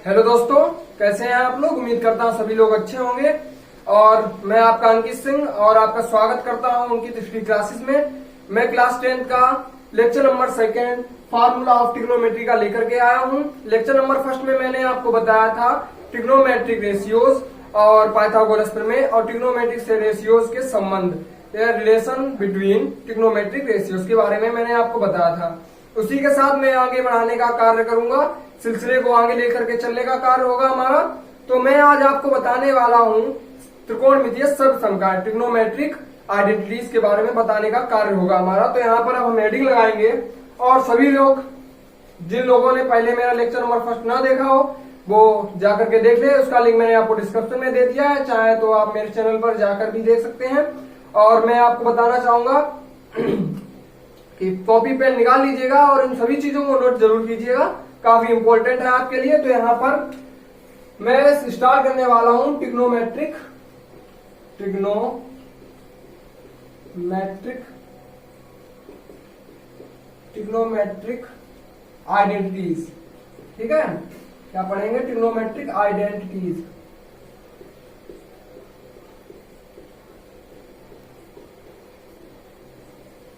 Hello दोस्तों, कैसे हैं आप लोग। उम्मीद करता हूं सभी लोग अच्छे होंगे। और मैं आपका अंकित सिंह और आपका स्वागत करता हूं उनकी तीसरी क्लासेस में। मैं क्लास 10 का lecture number 2 formula of trigonometry का लेकर के आया हूं। लेक्चर नंबर 1 में मैंने आपको बताया था ट्रिग्नोमेट्रिक रेशियोज और पाइथागोरस प्रमेय और ट्रिग्नोमेट्रिक रेशियोज के संबंध, रिलेशन बिटवीन ट्रिग्नोमेट्रिक रेशियोज के बारे में मैंने आपको बताया था। उसी के साथ मैं आगे बढ़ाने का कार्य करूंगा, सिलसिले को आगे लेकर के चलने का कार्य होगा हमारा। तो मैं आज आपको बताने वाला हूं त्रिकोणमितीय सर्वसमकाय ट्रिग्नोमेट्रिक आइडेंटिटीज के बारे में बताने का कार्य होगा हमारा। तो यहाँ पर अब हम हेडिंग लगाएंगे और सभी लोग, जिन लोगों ने पहले मेरा लेक्चर नंबर 1 ना देखा हो वो जाकर के देख ले। उसका लिंक मैंने आपको डिस्क्रिप्शन में दे दिया है, चाहे तो आप मेरे चैनल पर जाकर भी देख सकते हैं। और मैं आपको बताना चाहूंगा कि कॉपी पेन निकाल लीजिएगा और इन सभी चीजों को नोट जरूर कीजिएगा, काफी इंपॉर्टेंट है आपके लिए। तो यहाँ पर मैं स्टार्ट करने वाला हूं ट्रिग्नोमेट्रिक आइडेंटिटीज। ठीक है, क्या पढ़ेंगे? Trigonometric identities.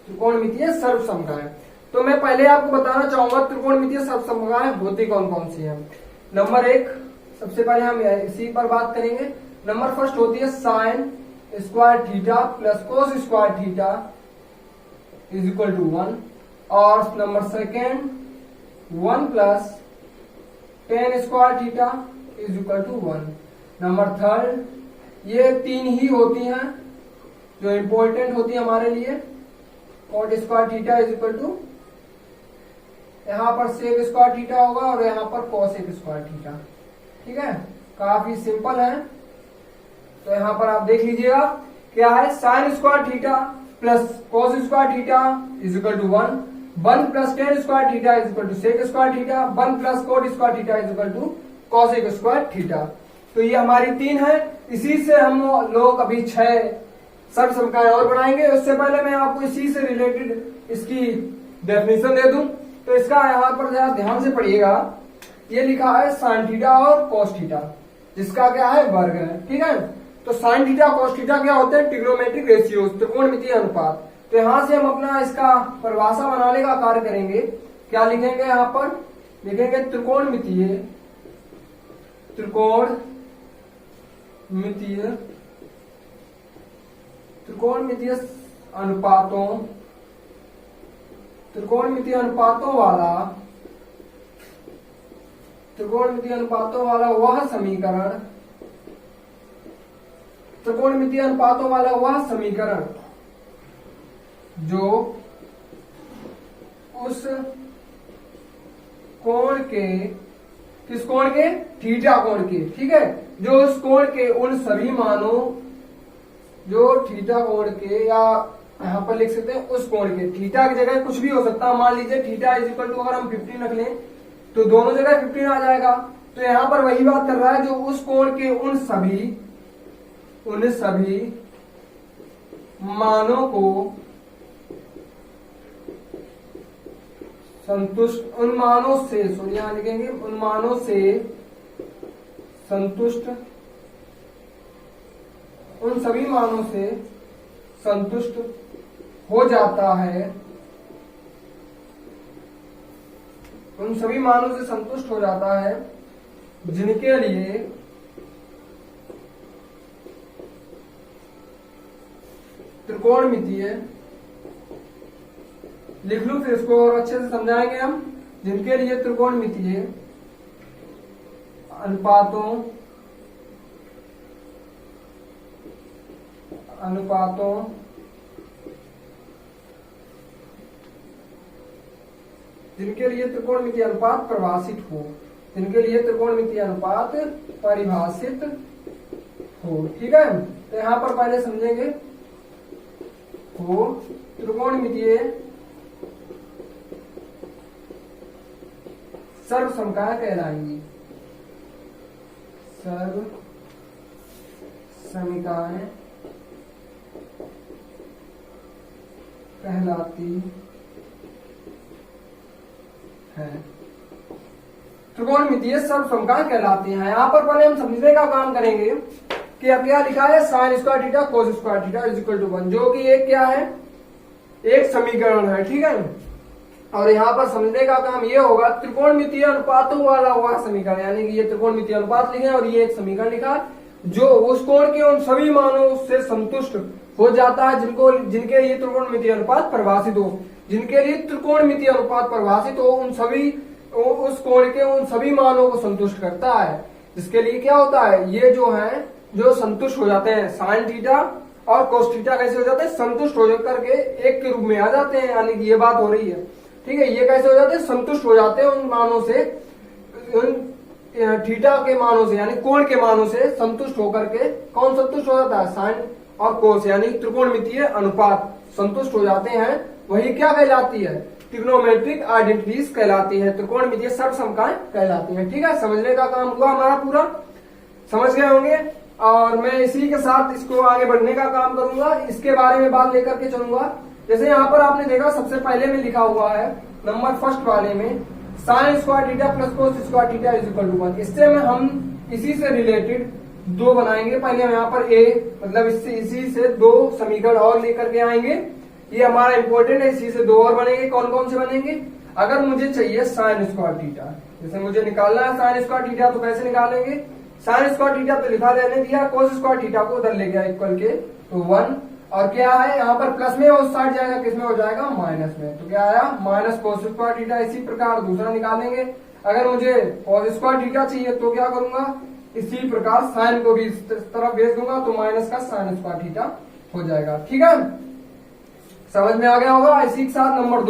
त्रिकोणमितीय सर्वसमकाय। तो मैं पहले आपको बताना चाहूंगा त्रिकोणमितीय सर्वसमकाय होती कौन कौन सी है। नंबर 1, सबसे पहले हम इसी पर बात करेंगे। नंबर 1 होती है sine square theta plus cos square theta is equal to 1। और number 2 1 plus tan square theta is equal to 1। Number 3 ये 3 ही होती हैं जो इंपॉर्टेंट होती है हमारे लिए। Cot square theta is equal to, यहाँ पर सेक स्क्वायर थीटा होगा और यहाँ पर कॉसेक स्क्वायर थीटा। ठीक है, काफी सिंपल है। तो यहाँ पर आप देख लीजिएगा क्या है, sine square theta plus cos square theta is equal to 1। 1 plus tan square theta is equal to sec square theta. 1 plus cot square theta is equal to cosec square theta. तो ये हमारी 3 है। इसी से हम लोग अभी 6 सर्वसमकाय और बनाएंगे। उससे पहले मैं आपको इसी से रिलेटेड इसकी डेफिनेशन दे दूं। तो इसका यहाँ पर जरा ध्यान से पढ़िएगा। ये लिखा है साइन थीटा और कॉस थीटा, जिसका क्या है, वर्ग है। ठीक है, तो साइन थीटा कॉस थीटा क्या होते हैं? ट्रिग्नोमेट्रिक रेशियोज, त्रिकोणमितीय अनुपात। तो यहां से हम अपना इसका परिभाषा बनाने का कार्य करेंगे। क्या लिखेंगे? यहाँ पर लिखेंगे त्रिकोणमितीय अनुपातों वाला वह समीकरण जो उस कोण के, किस कोण के? थीटा कोण के। ठीक है, जो उस कोण के उन सभी मानों, जो थीटा कोण के, या यहाँ पर लिख सकते हैं उस कोण के, थीटा की जगह कुछ भी हो सकता है। मान लीजिए थीटा इज इक्वल टू, अगर हम 15 रख लें तो दोनों जगह 15 आ जाएगा। तो यहाँ पर वही बात कर रहा है, जो उस कोण के उन सभी मानों को संतुष्ट, उन मानों से, सॉरी यहां लिखेंगे, उन मानों से संतुष्ट, उन सभी मानों से संतुष्ट हो जाता है, उन सभी मानों से संतुष्ट हो जाता है जिनके लिए त्रिकोणमितीय, लिख लूं फिर इसको और अच्छे से समझाएंगे हम, जिनके लिए त्रिकोणमितीय अनुपातों जिनके लिए त्रिकोणमितीय अनुपात परिभाषित हो, जिनके लिए त्रिकोणमितीय अनुपात परिभाषित हो। ठीक है, तो यहां पर पहले समझेंगे हो त्रिकोणमितीय सर्वसमकाय कहलाएंगी, सर्वसमकाय कहलाती है। त्रिकोणमितीय सर्वसमकाएं कहलाती हैं। यहाँ पर पहले हम समझने का काम करेंगे कि अब क्या लिखा है, sine square theta cos square theta is equal to 1, जो कि एक क्या है, एक समीकरण है। ठीक है, और यहाँ पर समझने का काम ये होगा, त्रिकोणमितीय अनुपातों वाला हुआ समीकरण, यानी कि ये त्रिकोणमितीय अनुपात लिखे और ये एक समीकरण लिखा जो उस कोण के उन सभी मानों से संतुष्ट हो जाता है जिनके लिए त्रिकोणमितीय अनुपात परिभाषित हो, जिनके लिए त्रिकोणमितीय अनुपात परिभाषित हो, उस कोण के उन सभी मानों को संतुष्ट करता है। जिसके लिए क्या होता है, ये जो है जो संतुष्ट हो जाते हैं, साइन थीटा और कोस थीटा कैसे हो जाते हैं, संतुष्ट हो करके एक के रूप में आ जाते हैं, यानी कि ये बात हो रही है। ठीक है, ये कैसे हो जाते हैं, संतुष्ट हो जाते हैं उन मानों से, उन थीटा के मानों से, यानी कोण के मानों से संतुष्ट होकर के। कौन संतुष्ट हो जाता है, साइन और कोस, यानी त्रिकोणमितीय अनुपात संतुष्ट हो जाते हैं, वही क्या कहलाती है, ट्रिग्नोमेट्रिक आइडेंटिटीज कहलाती है, त्रिकोणमितीय सर्वसमकाएं कहलाती है। ठीक है, समझने का काम हुआ हमारा पूरा, समझ गए होंगे। और मैं इसी के साथ इसको आगे बढ़ने का काम करूंगा, इसके बारे में बात लेकर के चलूंगा। जैसे यहाँ पर आपने देखा सबसे पहले में लिखा हुआ है नंबर फर्स्ट वाले में, sine square theta plus cos square theta is equal to 1। इससे में हम इसी से रिलेटेड दो बनाएंगे। पहले हम यहाँ पर ए मतलब इसी से दो समीकरण और लेकर के आएंगे, ये हमारा इंपॉर्टेंट है। इसी से दो और बनेंगे। कौन कौन से बनेंगे, अगर मुझे चाहिए साइन स्क्वायर थीटा, जैसे मुझे निकालना है साइन स्क्वायर थीटा, तो कैसे निकालेंगे, साइन स्क्वायर थीटा तो लिखा रहने दिया, कोस स्क्वायर थीटा को उधर ले गया इक्वल के, तो 1। और क्या है यहाँ पर प्लस में उस साइड जाएगा, किसमें हो जाएगा, माइनस में, तो क्या आया माइनस कोस स्क्वायर थीटा। इसी प्रकार दूसरा निकालेंगे, अगर मुझे कोस स्क्वायर थीटा चाहिए तो क्या करूंगा, इसी प्रकार साइन को भी इस तरफ भेज दूंगा, तो माइनस का साइन स्क्वायर थीटा हो जाएगा। ठीक है, समझ में आ गया होगा। इसी के साथ नंबर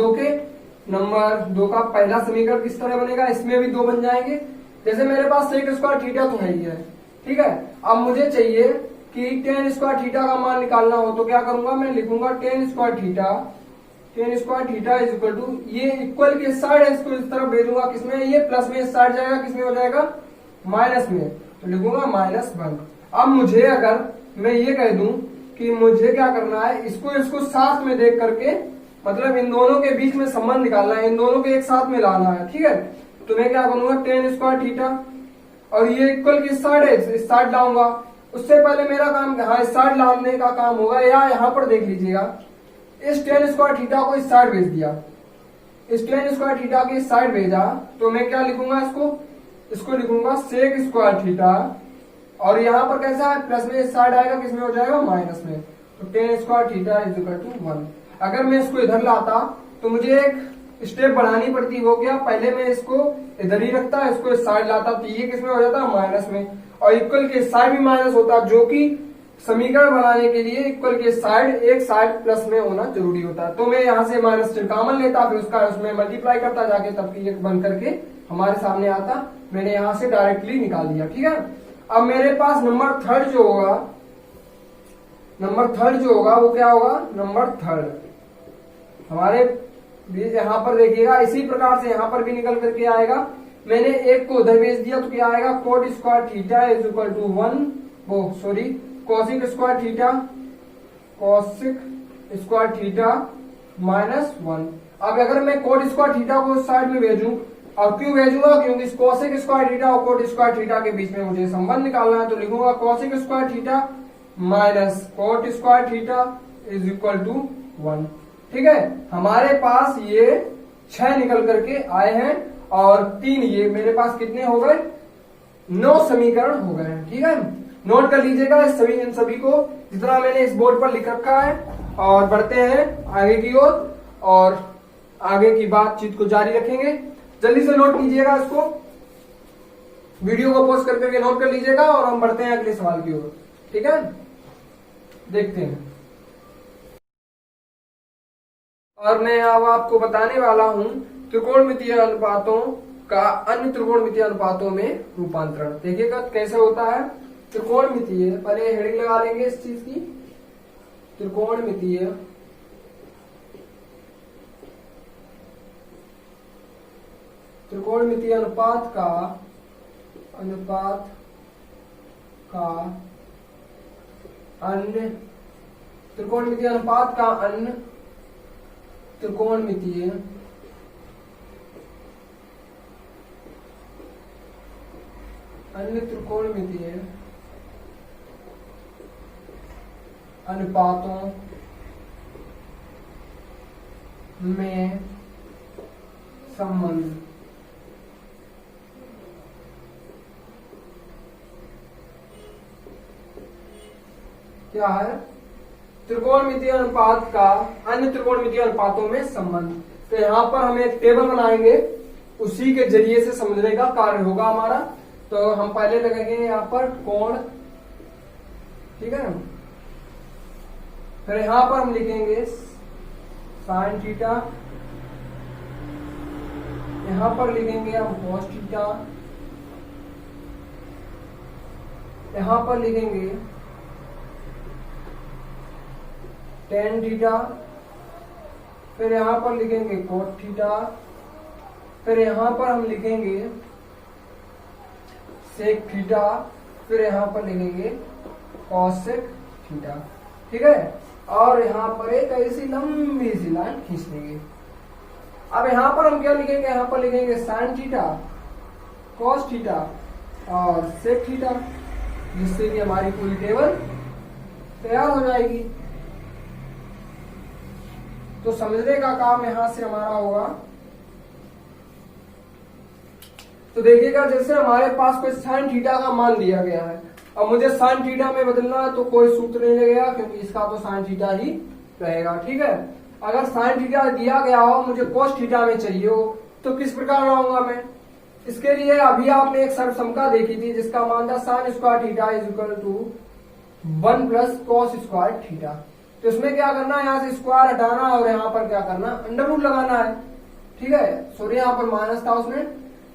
दो का पहला समीकरण किस तरह बनेगा, इसमें भी दो बन जाएंगे। जैसे मेरे पास सेक स्क्वायर थीटा तो है ही है, ठीक है, अब मुझे चाहिए कि टेन स्क्वायर थीटा का मान निकालना हो, तो क्या करूंगा, मैं लिखूंगा tan square theta is equal to, ये इक्वल के साइड है, इसको इस तरफ भेजूंगा, किसमें, ये प्लस में इस साइड जाएगा, किसमें हो जाएगा, माइनस में, तो लिखूंगा -1। अब मुझे अगर मैं ये कह दूं कि मुझे क्या करना है, इसको साथ में देख करके, मतलब इन दोनों के बीच में संबंध निकालना है, इन दोनों के एक साथ में लाना है। ठीक है, तो मैं क्या करूंगा, टेन स्क्वायर थीटा और ये इक्वल की साइड है, इस साइड लाऊंगा। उससे पहले मेरा काम, हाँ, इस साइड लाने का काम होगा, या यहाँ पर देख लीजिएगा, इस टेन स्क्वायर थीटा को इस साइड भेज दिया, इस टेन स्क्वायर थीटा की साइड भेजा, तो मैं क्या लिखूंगा, इसको लिखूंगा सेक स्क्वायर थीटा, और यहाँ पर कैसा है, प्लस में इस साइड आएगा, किसमें हो जाएगा, माइनस में, तो tan square theta is equal to 1। अगर मैं इसको इधर लाता तो मुझे एक स्टेप बढ़ानी पड़ती, वो क्या, पहले मैं इसको इधर ही रखता, इसको इस साइड लाता, तो ये किसमें हो जाता, माइनस में, और इक्वल के साइड भी माइनस होता, जो कि समीकरण बनाने के लिए इक्वल के साइड एक साइड प्लस में होना जरूरी होता है। तो मैं यहाँ से माइनस चिन्ह कॉमन लेता, फिर उसका उसमें मल्टीप्लाई करता जाके, तब की ये बन करके हमारे सामने आता, मैंने यहाँ से डायरेक्टली निकाल दिया। ठीक है, अब मेरे पास नंबर थर्ड जो होगा वो क्या होगा, नंबर थर्ड हमारे यहाँ पर देखिएगा, इसी प्रकार से यहाँ पर भी निकल करके आएगा। मैंने एक को उधर भेज दिया, तो क्या आएगा, cot square theta is equal to 1, cosec square theta -1। अब अगर मैं कोट स्क्वायर थीटा को उस साइड में भेजूं, और क्यों भेजूंगा, क्योंकि कोसिक स्क्वायर थीटा और कोट स्क्वायर थीटा के बीच में मुझे संबंध निकालना है, तो लिखूंगा cosec square theta minus cot square theta is equal to 1। ठीक है, हमारे पास ये 6 निकल करके आए हैं, और 3 ये मेरे पास कितने हो गए, 9 समीकरण हो गए हैं। ठीक है, नोट कर लीजिएगा इन सभी को, जितना मैंने इस बोर्ड पर लिख रखा है, और बढ़ते हैं आगे की ओर, और आगे की बातचीत को जारी रखेंगे। जल्दी से नोट कीजिएगा, इसको वीडियो को पॉज करके नोट कर लीजिएगा, और हम बढ़ते हैं अगले सवाल की ओर। ठीक है, देखते हैं। और मैं अब आपको बताने वाला हूं त्रिकोणमितीय अनुपातों का अन्य त्रिकोणमितीय अनुपातों में रूपांतरण। देखिएगा कैसे होता है त्रिकोणमितीय, पहले हेडिंग लगा लेंगे इस चीज की, त्रिकोणमितीय अनुपात का अन्य त्रिकोणमितीय अनुपात का अन्य त्रिकोणमितीय अन्य त्रिकोणमितीय अनुपातों में संबंध। क्या है? त्रिकोणमितीय अनुपात का अन्य त्रिकोणमितीय अनुपातों में संबंध। तो यहाँ पर हम एक टेबल बनाएंगे, उसी के जरिए से समझने का कार्य होगा हमारा। तो हम पहले लगाएंगे यहाँ पर कोण, ठीक है ना। फिर यहाँ पर हम लिखेंगे साइन थीटा, यहाँ पर लिखेंगे हम कॉस थीटा, यहाँ पर लिखेंगे टेन थीटा, फिर यहाँ पर लिखेंगे कोट थीटा, फिर यहाँ पर हम लिखेंगे सेक थीटा, फिर यहाँ पर लिखेंगे कॉसेक थीटा, ठीक है। और यहाँ पर एक ऐसी लंबी सी लाइन खींच देंगे। अब यहाँ पर हम क्या लिखेंगे? यहाँ पर लिखेंगे साइन थीटा, कॉस थीटा और सेक थीटा, जिससे कि हमारी पूरी टेबल तैयार हो जाएगी। तो समझने का काम यहां से हमारा होगा। तो देखिएगा, जैसे हमारे पास कोई साइन थीटा का मान दिया गया है, अब मुझे साइन थीटा में बदलना है तो कोई सूत्र नहीं लगेगा, क्योंकि इसका तो साइन थीटा ही रहेगा, ठीक है। अगर साइन थीटा दिया गया हो, मुझे कोस थीटा में चाहिए हो, तो किस प्रकार लाऊंगा मैं? इसके लिए अभी आपने एक सर्वसमता देखी थी, जिसका मान था sine square theta is equal to 1 plus cos square theta. तो इसमें क्या करना है? यहाँ से स्क्वायर हटाना और यहाँ पर क्या करना? अंडर रूट लगाना है, ठीक है। सॉरी, यहाँ पर माइनस था उसमें।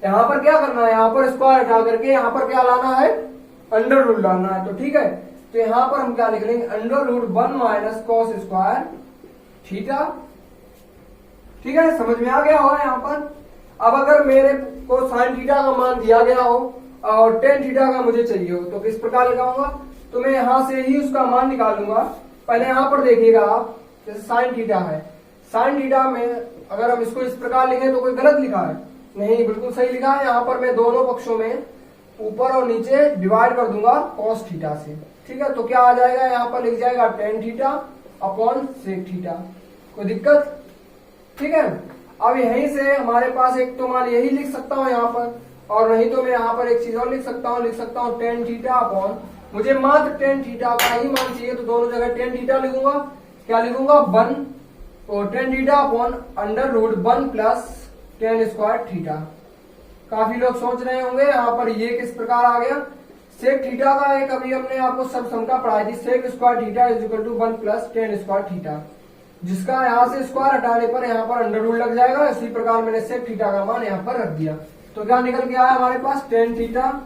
यहाँ पर क्या करना है? यहाँ पर स्क्वायर हटा करके यहाँ पर क्या लाना है? अंडर रूट लाना है। तो ठीक है, तो यहाँ पर हम क्या लिख लेंगे? Under root 1 minus cos square theta, ठीक है। समझ में आ गया होगा यहाँ पर। अब अगर मेरे को साइन थीटा का मान दिया गया हो और टेन थीटा का मुझे चाहिए हो, तो किस प्रकार लगाऊंगा? तो मैं यहाँ से ही उसका मान निकालूंगा। पहले यहाँ पर देखिएगा आप, जैसे साइन थीटा है, साइन थीटा में अगर हम इसको इस प्रकार लिखें तो कोई गलत लिखा है? नहीं, बिल्कुल सही लिखा है। यहाँ पर मैं दोनों पक्षों में ऊपर और नीचे डिवाइड कर दूंगा कॉस थीटा से, ठीक है। तो क्या आ जाएगा? यहाँ पर लिख जाएगा tan theta upon sec theta. कोई दिक्कत? ठीक है। अब यहीं से हमारे पास एक तो मान यही लिख सकता हूँ यहाँ पर, और नहीं तो मैं यहाँ पर एक चीज और लिख सकता हूँ टेन थीटा अपॉन, मुझे मात्र टेन थीटा का ही मान चाहिए, तो दोनों जगह टेन थीटा लिखूंगा। क्या लिखूंगा? 1 और tan theta upon under root 1 plus tan square theta. काफी लोग सोच रहे होंगे यहाँ पर ये किस प्रकार आ गया? सेक थीटा का एक अभी हमने आपको सर्वसमता पढ़ाई थी, sec square theta is equal to 1 plus tan square theta, जिसका यहाँ से स्क्वायर हटाने पर यहाँ पर अंडर रूट लग जाएगा। इसी प्रकार मैंने सेक थीटा का मान यहाँ पर रख दिया। तो क्या निकल के आया हमारे पास? Tan theta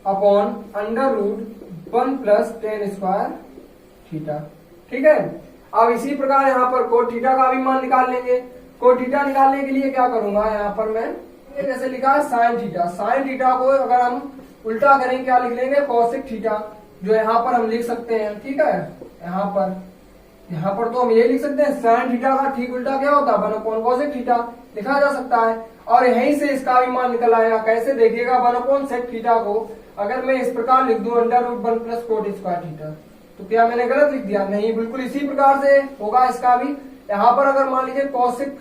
upon under root 1 plus tan square theta, ठीक है। अब इसी प्रकार यहाँ पर कोट थीटा का भी मान निकाल लेंगे। कोट थीटा निकालने के लिए क्या करूंगा? यहाँ पर मैं जैसे लिखा है साइन थीटा, साइन थीटा को अगर हम उल्टा करें क्या लिख लेंगे? कॉसेक थीटा, जो यहाँ पर हम लिख सकते हैं, ठीक है। यहाँ पर तो हम ये लिख सकते हैं साइन थीटा का ठीक उल्टा क्या होता है? 1 अपॉन कॉसेक थीटा लिखा जा सकता है। और यहीं से इसका भी मान निकल आएगा। कैसे? देखिएगा, 1 अपॉन सेक थीटा को अगर मैं इस प्रकार लिख दूं under root 1 plus cot square theta, तो क्या मैंने गलत लिख दिया? नहीं, बिल्कुल इसी प्रकार से होगा इसका भी। यहाँ पर अगर मान लीजिए cosec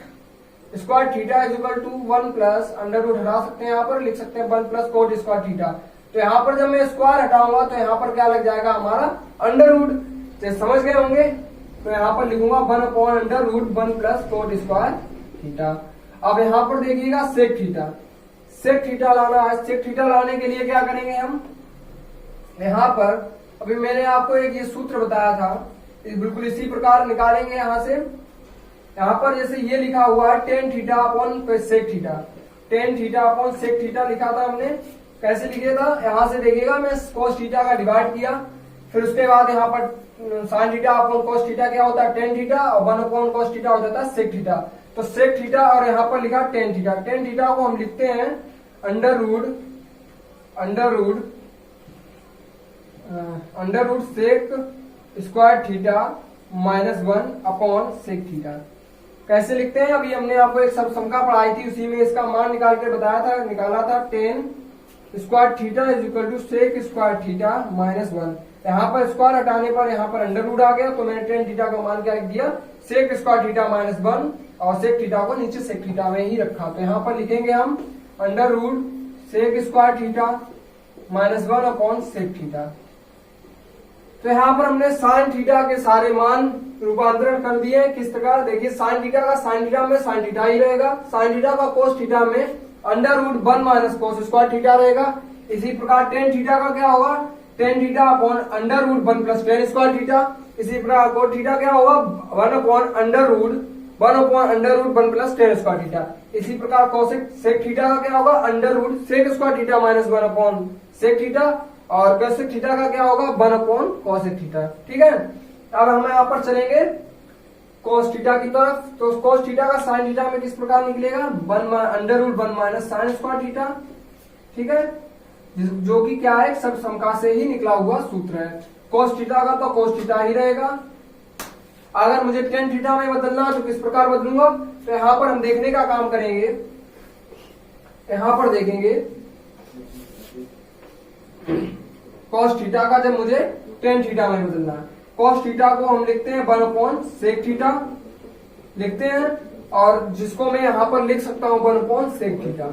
square theta is equal to 1 plus under root हटा सकते हैं, यहाँ पर लिख सकते हैं 1 प्लस कोट स्क्वायर थीटा। तो यहाँ पर जब मैं स्क्वायर हटाऊंगा तो यहाँ पर क्या लग जाएगा? हमारा अंडर रूट। तो समझ गए होंगे। तो यहाँ पर लिखूंगा 1 upon under root 1 plus cot square theta. अब यहाँ पर देखिएगा सेक थीटा, सेक थीटा लाना है। सेक थीटा लाने के लिए क्या करेंगे हम? यहाँ पर अभी मैंने आपको एक ये सूत्र बताया था, बिल्कुल इसी प्रकार निकालेंगे यहाँ से। यहाँ पर जैसे ये लिखा हुआ है tan theta upon sec theta, tan theta upon sec theta लिखा था हमने। कैसे लिखे था? यहाँ से देखिएगा, मैं कोस थीटा का डिवाइड किया, फिर उसके बाद यहाँ पर साइन थीटा अपॉन कोस थीटा क्या होता है? टेन थीटा, और 1 अपॉन कोस थीटा हो जाता है सेक थीटा। तो सेक थीटा और यहाँ पर लिखा टेन थीटा। टेन थीटा को हम लिखते हैं under root sec square theta minus 1 upon sec theta. कैसे लिखते हैं? अभी हमने आपको एक सर्वसमता पढ़ाई थी, उसी में इसका मान निकाल के बताया था, निकाला था tan square theta is equal to sec square theta -1। यहाँ पर स्क्वायर हटाने पर यहाँ पर अंडर रूट आ गया, तो मैंने टेन थीटा का मान क्या लिख दिया, सेक स्क्वायर थीटा -1, और सेक थीटा को नीचे सेक थीटा में ही रखा। तो यहाँ पर लिखेंगे हम under root sec square theta -1 upon sec theta. तो यहाँ पर हमने साइन थीटा के सारे मान रूपांतरण कर दिए। किस प्रकार, देखिए साइन थीटा का साइन थीटा में साइन थीटा ही रहेगा, साइन थीटा का कोस थीटा में under root 1 minus cos square theta रहेगा। इसी प्रकार टेन थीटा का क्या होगा, tan theta upon under root 1 plus tan square theta. इसी प्रकार कोस थीटा क्या होगा, 1 upon under root 1 plus tan square theta. इसी प्रकार कोसेक सेक थीटा का क्या होगा, under root sec square theta -1 upon sec theta, और कोसेक थीटा का क्या होगा, 1 अपॉन कोसेक थीटा। ठीक है, अब हम यहाँ पर चलेंगे कोस थीटा की तरफ। तो कोस थीटा का साइन थीटा में किस प्रकार निकलेगा, under root 1 minus sine square theta. ठीक है, जो कि क्या है, सब समका से ही निकला हुआ सूत्र है। कोस थीटा का तो कोस थीटा ही रहेगा। अगर मुझे टेन थीटा में बदलना तो किस प्रकार बदलूंगा, तो यहाँ पर हम देखने का काम करेंगे। यहाँ पर देखेंगे कॉस थीटा का जब मुझे टेन थीटा में बदलना है, कॉस थीटा को हम लिखते हैं 1 अपॉन सेक थीटा लिखते हैं, और जिसको मैं यहाँ पर लिख सकता हूँ 1 अपॉन सेक थीटा।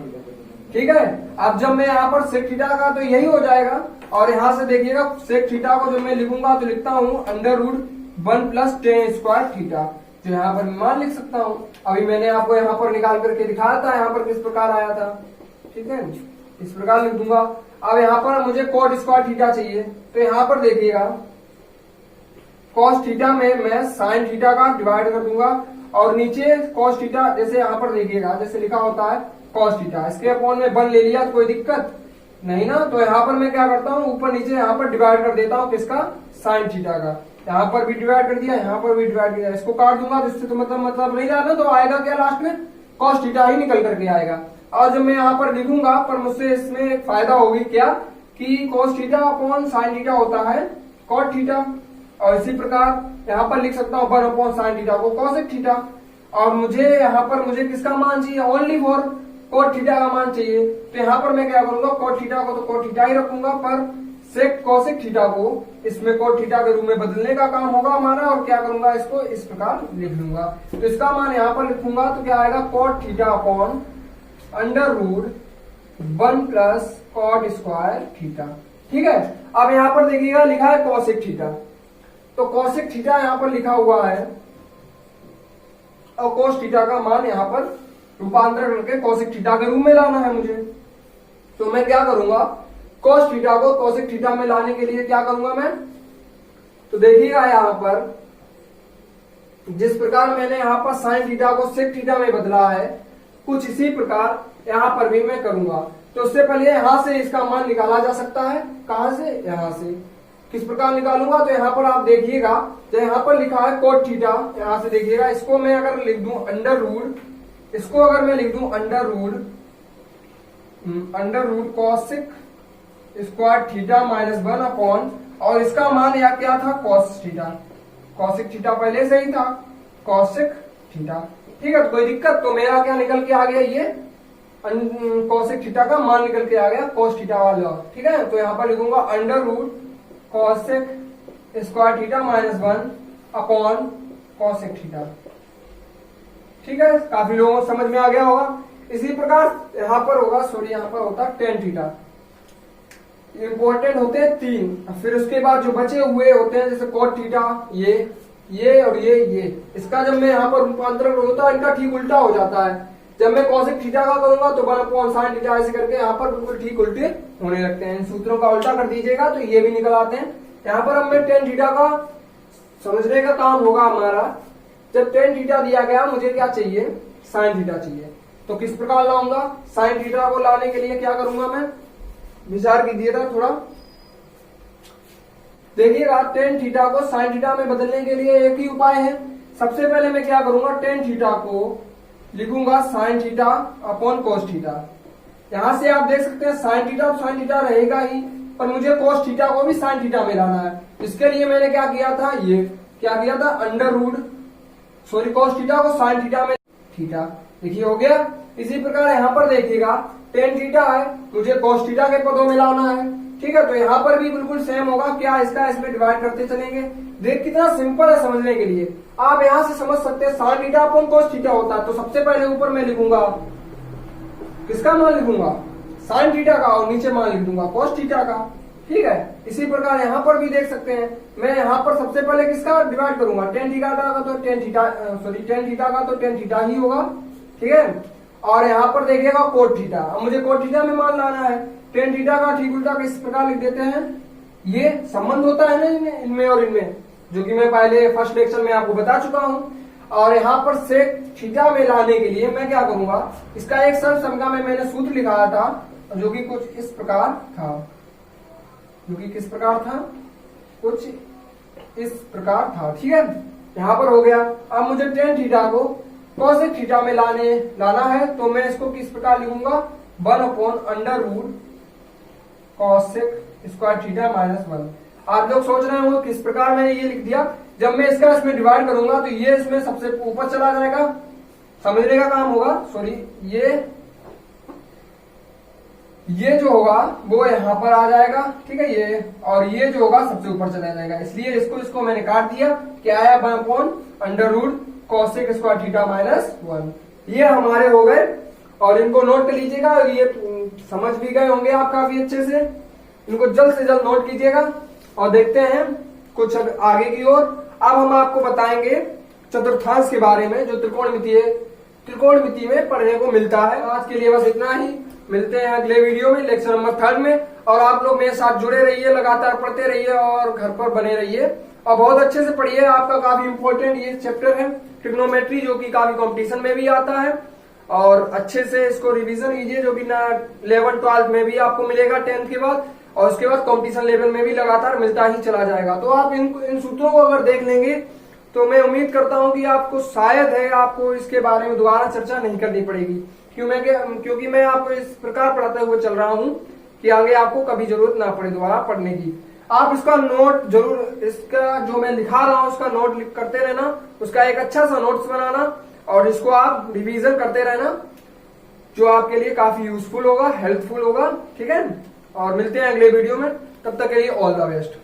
ठीक है, अब जब मैं यहाँ पर सेक थीटा का तो यही हो जाएगा, और यहाँ से देखिएगा सेक थीटा को जब मैं लिखूंगा तो लिखता हूँ under root 1 plus tan square theta, जो यहाँ पर मान लिख सकता हूँ। अभी मैंने आपको यहाँ पर निकाल करके दिखाया था, यहाँ पर किस प्रकार आया था। ठीक है, इस प्रकार लिख दूंगा। अब यहाँ पर मुझे कॉट स्क्वायर थीटा चाहिए, तो यहाँ पर देखिएगा कॉस थीटा में मैं साइन थीटा का डिवाइड कर दूंगा, और नीचे कॉस थीटा जैसे यहाँ पर देखिएगा जैसे लिखा होता है कॉस थीटा, इसके अपॉन में 1 ले लिया तो कोई दिक्कत नहीं ना। तो यहाँ पर मैं क्या करता हूँ, ऊपर नीचे यहाँ पर डिवाइड कर देता हूँ किसका, साइन थीटा का। यहाँ पर भी डिवाइड कर दिया, यहाँ पर भी डिवाइड कर दिया, इसको काट दूंगा जिससे तो मतलब नहीं जाना, तो आएगा क्या लास्ट में, कॉस थीटा ही निकल करके आएगा। और जब मैं यहाँ पर लिखूंगा, पर मुझसे इसमें एक फायदा होगी क्या, कि cos theta upon sine theta होता है कॉट थीटा, और इसी प्रकार यहाँ पर लिख सकता हूँ 1 अपॉन साइन थीटा को कॉसेक थीटा। और मुझे यहाँ पर मुझे किसका मान चाहिए, ओनली फॉर कोट थीटा का मान चाहिए। तो यहाँ पर मैं क्या करूंगा, कोट थीटा को तो कोट थीटा ही रखूंगा, पर सेक कोसेक थीटा को इसमें कोट थीटा के रूप में बदलने का काम होगा हमारा, और क्या करूंगा, इसको इस प्रकार लिख लूंगा। तो इसका मान यहाँ पर लिखूंगा तो क्या आएगा, cot theta upon under root 1 plus cot square theta. ठीक है, अब यहाँ पर देखिएगा लिखा है कोसेक थीटा, तो कोसेक थीटा यहाँ पर लिखा हुआ है, और कोस थीटा का मान यहाँ पर रूपांतरण करके कोसेक थीटा के रूप में लाना है मुझे। तो मैं क्या करूंगा, कोस थीटा को कोसेक थीटा में लाने के लिए क्या करूंगा मैं, तो देखिएगा यहाँ पर जिस प्रकार मैंने यहाँ पर साइन थीटा को सेक थीटा में बदला है, कुछ इसी प्रकार यहाँ पर भी मैं करूंगा। तो उससे पहले यहाँ से इसका मान निकाला जा सकता है, कहां से, यहाँ से। किस प्रकार निकालूंगा, तो यहाँ पर आप देखिएगा, जो यहाँ पर लिखा है कोट थीटा, यहाँ से देखिएगा, इसको मैं अगर लिख दूं अंडर रूट, इसको अगर मैं लिख दूं under root cosec square theta -1 upon, और इसका मान यहाँ क्या था, कॉस थीटा, कॉसेक थीटा पहले से ही था, कॉसेक थीटा। ठीक है, तो कोई दिक्कत, तो मेरा क्या निकल के आ गया, ये कॉसेक थीटा का मान निकल के आ गया कॉस थीटा वाला। ठीक है, तो यहाँ पर लिखूंगा under root cosec square theta -1 upon cosec theta. ठीक है, काफी लोगों को समझ में आ गया होगा। इसी प्रकार यहाँ पर होगा, सॉरी यहाँ पर होता टेन थीटा। इंपॉर्टेंट होते हैं 3, फिर उसके बाद जो बचे हुए होते हैं जैसे कोट थीटा, ये और ये, इसका जब मैं यहाँ पर रूपांतरण होता है, इनका ठीक उल्टा हो जाता है। जब मैं कॉसेक थीटा का करूंगा तो 1 अपॉन साइन थीटा, ऐसे करके यहाँ पर बिल्कुल ठीक उल्टे होने लगते हैं। इन सूत्रों का उल्टा कर दीजिएगा तो ये भी निकल आते हैं। यहाँ पर हमें टेन थीटा का समझने का काम होगा हमारा। जब टेन थीटा दिया गया, मुझे क्या चाहिए, साइन थीटा चाहिए, तो किस प्रकार लाऊंगा, साइन थीटा को लाने के लिए क्या करूंगा मैं, विचार कीजिएगा थोड़ा। देखिएगा, टेन थीटा को साइन थीटा में बदलने के लिए एक ही उपाय है। सबसे पहले मैं क्या करूंगा, टेन थीटा को लिखूंगा sine theta upon cos theta. यहां से आप देख सकते हैं साइन थीटा रहेगा ही, पर मुझे कोस थीटा को भी साइन थीटा में लाना है। इसके लिए मैंने क्या किया था, ये क्या किया था, अंडर रूट कोस थीटा को साइन थीटा में थीटा, देखिए हो गया। इसी प्रकार यहाँ पर देखिएगा टेन थीटा है, मुझे कॉस थीटा के पदों में लाना है। ठीक है, तो यहाँ पर भी बिल्कुल सेम होगा, क्या इसका इसमें डिवाइड करते चलेंगे। देख कितना सिंपल है समझने के लिए। आप यहाँ से समझ सकते हैं sine theta upon cos theta होता है, तो सबसे पहले ऊपर मैं लिखूंगा किसका मान लिखूंगा, साइन थीटा का, और नीचे मान लिख दूंगा कॉस थीटा का। ठीक है, इसी प्रकार यहाँ पर भी देख सकते हैं, मैं यहाँ पर सबसे पहले किसका डिवाइड करूंगा, टेन थीटा का तो टेन थीटा का तो टेन थीटा ही होगा। ठीक है, और यहाँ पर देखिएगा कोट थीटा, अब मुझे कोट थीटा में मान लाना है। टेन थीटा का ठीक उल्टा किस प्रकार लिख देते हैं, ये संबंध होता है ना इनमें और इनमें, जो कि मैं पहले फर्स्ट लेक्चर में आपको बता चुका हूं। और यहाँ पर सेक थीटा में लाने के लिए मैं क्या करूंगा, इसका एक सर्व समगा में मैंने सूत्र लिखाया था, जो कि कुछ इस प्रकार था, जो कि किस प्रकार था, कुछ इस प्रकार था। ठीक है, यहाँ पर हो गया। अब मुझे टेन थीटा को कॉसेक थीटा में लाना है, तो मैं इसको किस प्रकार लिखूंगा, 1/√, कॉसेक स्क्वायर थीटा माइनस 1। आप लोग सोच रहे हो किस प्रकार मैंने ये लिख दिया, जब मैं इसका इसमें डिवाइड करूंगा तो ये इसमें सबसे ऊपर चला जाएगा, समझने का काम होगा। सॉरी, ये जो होगा वो यहाँ पर आ जाएगा। ठीक है, ये और ये जो होगा सबसे ऊपर चला जाएगा, इसलिए इसको मैंने काट दिया, क्या आया 1/√, कॉसेक स्क्वायर थीटा माइनस 1। ये हमारे हो गए, और इनको नोट कर लीजिएगा, ये समझ भी गए होंगे आप काफी अच्छे से। इनको जल्द से जल्द नोट कीजिएगा और देखते हैं कुछ आगे की ओर। अब हम आपको बताएंगे चतुर्थांश के बारे में, जो त्रिकोणमिति में पढ़ने को मिलता है। आज के लिए बस इतना ही, मिलते हैं अगले वीडियो में लेक्चर नंबर 3 में। और आप लोग मेरे साथ जुड़े रहिए, लगातार पढ़ते रहिए और घर पर बने रहिए और बहुत अच्छे से पढ़िए। आपका काफी इंपॉर्टेंट ये चैप्टर है ट्रिग्नोमेट्री, जो कि काफी कंपटीशन में भी आता है, और अच्छे से इसको रिवीजन कीजिए, जो कि ना 11-12 में भी आपको मिलेगा 10th के बाद, और उसके बाद कंपटीशन लेवल में भी लगातार मिलता ही चला जाएगा। तो आप इन सूत्रों को अगर देख लेंगे तो मैं उम्मीद करता हूं कि आपको शायद है आपको इसके बारे में दोबारा चर्चा नहीं करनी पड़ेगी, क्योंकि मैं आपको इस प्रकार पढ़ाते हुए चल रहा हूं कि आगे आपको कभी जरूरत ना पड़े दोबारा पढ़ने की। आप इसका नोट जरूर, इसका जो मैं लिखा रहा हूं उसका नोट करते रहना, उसका एक अच्छा सा नोट्स बनाना, और इसको आप रिवीजन करते रहना, जो आपके लिए काफी यूजफुल होगा, हेल्पफुल होगा। ठीक है, और मिलते हैं अगले वीडियो में, तब तक के लिए ऑल द बेस्ट।